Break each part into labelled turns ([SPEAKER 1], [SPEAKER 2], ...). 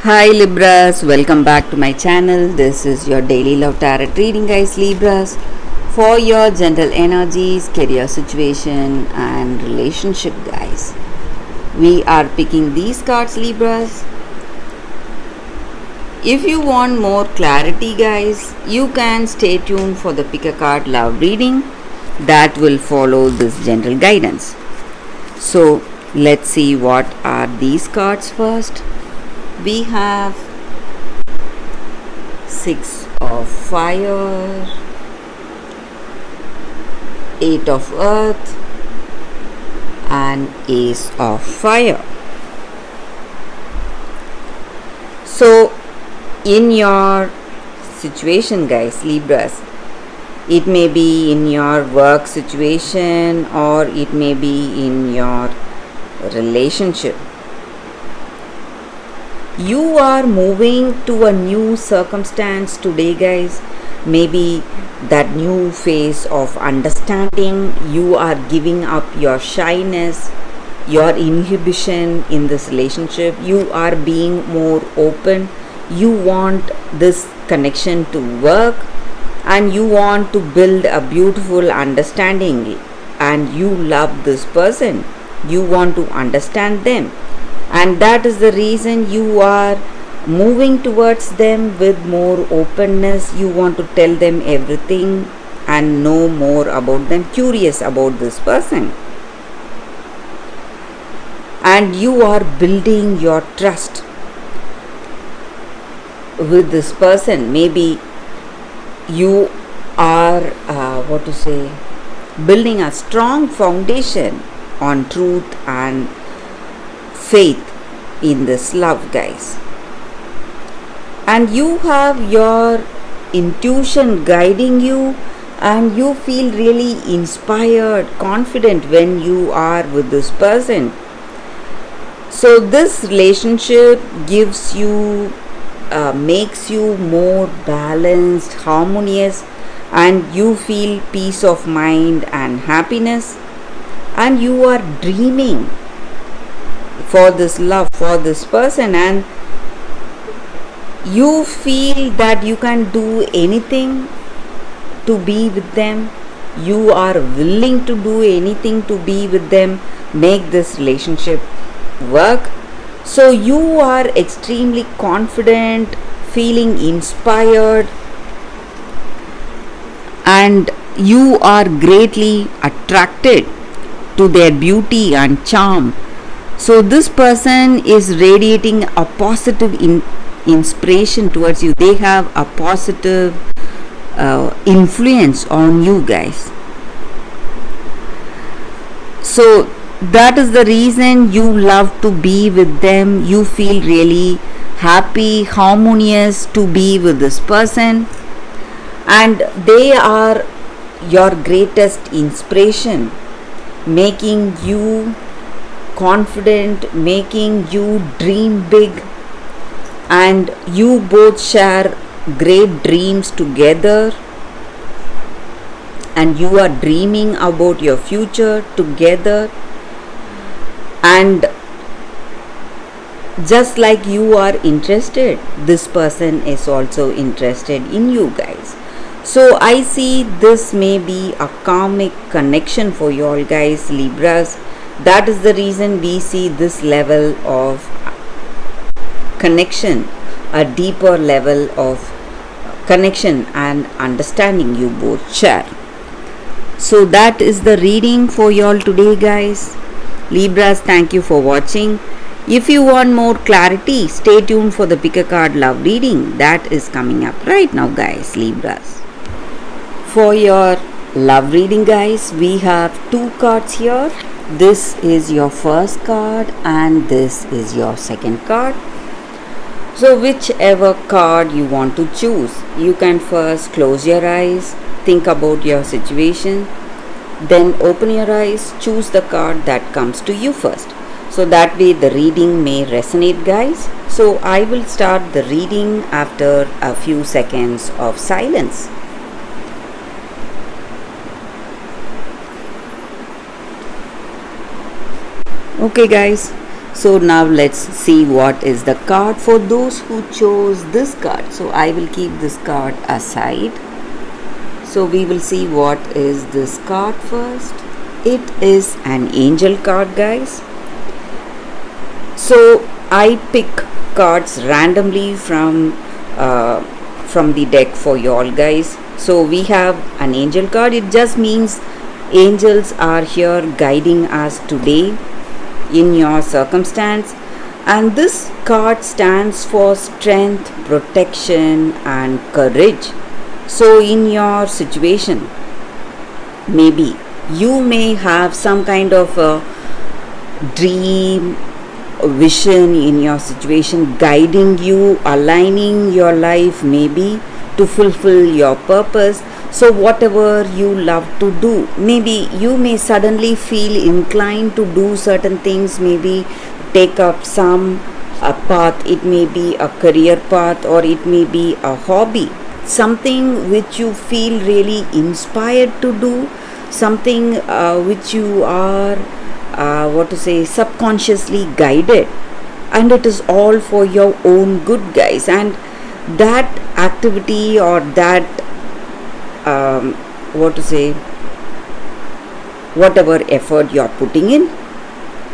[SPEAKER 1] Hi Libras, welcome back to my channel. This is your daily love tarot reading, guys. Libras, for your general energies, career situation, and relationship, guys. We are picking these cards, Libras. If you want more clarity, guys, you can stay tuned for the pick a card love reading that will follow this general guidance. So, let's see what are these cards first. We have Six of Fire, Eight of Earth, and Ace of Fire. So, in your situation, guys, Libras, it may be in your work situation or it may be in your relationship. You are moving to a new circumstance today, guys. Maybe that new phase of understanding. You are giving up your shyness, your inhibition in this relationship. You are being more open. You want this connection to work and you want to build a beautiful understanding, and you love this person. You want to understand them, and that is the reason you are moving towards them with more openness. You want to tell them everything and know more about them, curious about this person, and you are building your trust with this person. Maybe you are building a strong foundation on truth and faith in this love, guys, and you have your intuition guiding you, and you feel really inspired, confident when you are with this person. So this relationship gives you makes you more balanced, harmonious, and you feel peace of mind and happiness, and you are dreaming for this love, for this person, and you feel that you can do anything to be with them. You are willing to do anything to be with them, make this relationship work. So you are extremely confident, feeling inspired, and you are greatly attracted to their beauty and charm. So this person is radiating a positive inspiration towards you. They have a positive influence on you, guys. So that is the reason you love to be with them. You feel really happy, harmonious to be with this person, and they are your greatest inspiration, making you confident, making you dream big, and you both share great dreams together, and you are dreaming about your future together, and just like you are interested, this person is also interested in you, guys. So I see this may be a karmic connection for you all, guys, Libras. That is the reason we see this level of connection, a deeper level of connection and understanding you both share. So that is the reading for y'all today, guys. Libras, thank you for watching. If you want more clarity, stay tuned for the pick a card love reading that is coming up right now, guys, Libras. For your love reading, guys, we have two cards here. This is your first card and this is your second card. So whichever card you want to choose, you can first close your eyes, think about your situation, then open your eyes, choose the card that comes to you first. So that way the reading may resonate, guys. So I will start the reading after a few seconds of silence. Okay, guys, So now let's see what is the card for those who chose this card. So I will keep this card aside. So we will see what is this card first. It is an angel card, guys. So I pick cards randomly from the deck for y'all guys. So we have an angel card. It just means angels are here guiding us today in your circumstance, and this card stands for strength, protection and courage. So in your situation, maybe you may have some kind of a dream, a vision in your situation guiding you, aligning your life maybe to fulfill your purpose. So whatever you love to do, maybe you may suddenly feel inclined to do certain things, maybe take up some path. It may be a career path or it may be a hobby, something which you feel really inspired to do, something which you are subconsciously guided, and it is all for your own good, guys. And that activity or that whatever effort you're putting in,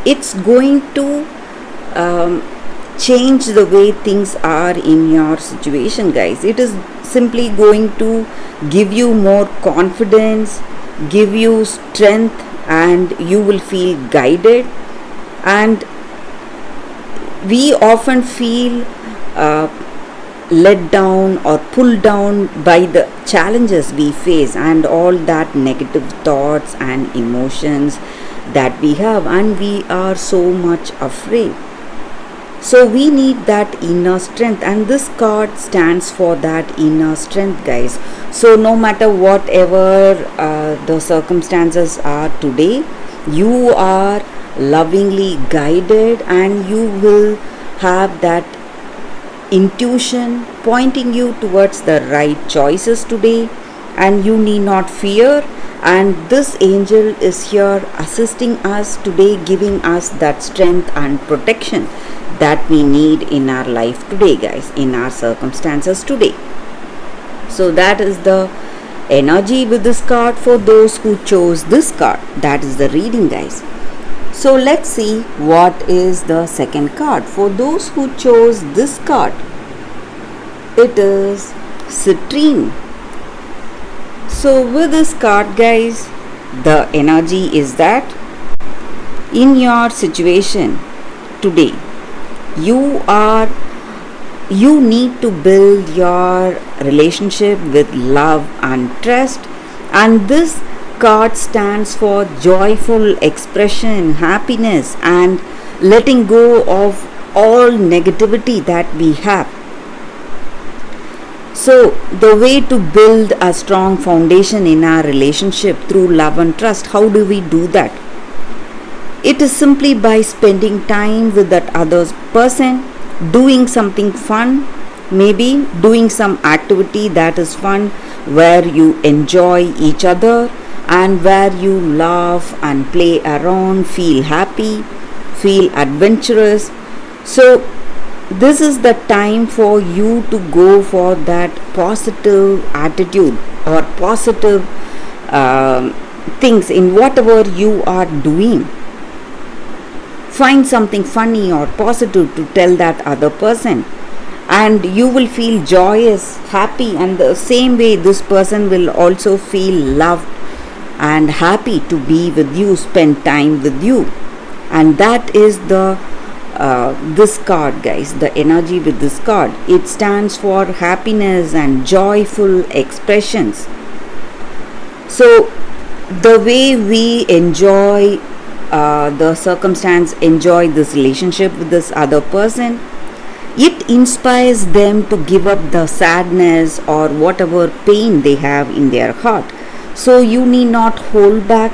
[SPEAKER 1] it's going to change the way things are in your situation, guys. It is simply going to give you more confidence, give you strength, and you will feel guided. And we often feel let down or pulled down by the challenges we face and all that negative thoughts and emotions that we have, and we are so much afraid. So we need that inner strength, and this card stands for that inner strength, guys. So no matter whatever the circumstances are today, you are lovingly guided, and you will have that intuition pointing you towards the right choices today, and you need not fear. And this angel is here assisting us today, giving us that strength and protection that we need in our life today, guys, in our circumstances today. So that is the energy with this card for those who chose this card. That is the reading, guys. So let's see what is the second card for those who chose this card. It is Citrine. So with this card, guys, the energy is that in your situation today, you need to build your relationship with love and trust, and this card stands for joyful expression, happiness, and letting go of all negativity that we have. So the way to build a strong foundation in our relationship through love and trust, how do we do that? It is simply by spending time with that other person, doing something fun, maybe doing some activity that is fun, where you enjoy each other and where you laugh and play around, feel happy, feel adventurous. So this is the time for you to go for that positive attitude or positive things in whatever you are doing. Find something funny or positive to tell that other person, and you will feel joyous, happy, and the same way this person will also feel loved and happy to be with you, spend time with you. And that is the this card, guys, the energy with this card. It stands for happiness and joyful expressions. So the way we enjoy the circumstance, enjoy this relationship with this other person, it inspires them to give up the sadness or whatever pain they have in their heart. So you need not hold back,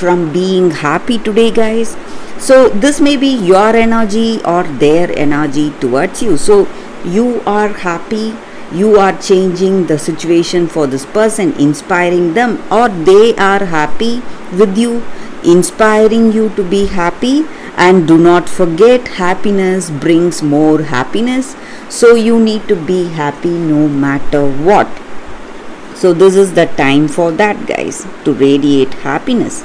[SPEAKER 1] from being happy today, guys. So this may be your energy or their energy towards you. So you are happy, you are changing the situation for this person, inspiring them, or they are happy with you, inspiring you to be happy, And do not forget, happiness brings more happiness. So you need to be happy no matter what. So this is the time for that, guys, to radiate happiness.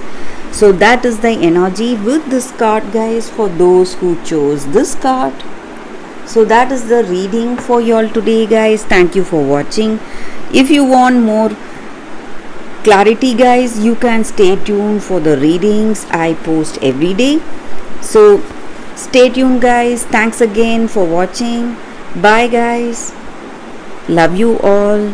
[SPEAKER 1] So that is the energy with this card, guys, for those who chose this card. So that is the reading for y'all today, guys. Thank you for watching. If you want more clarity, guys, you can stay tuned for the readings I post every day. So stay tuned, guys. Thanks again for watching. Bye, guys. Love you all.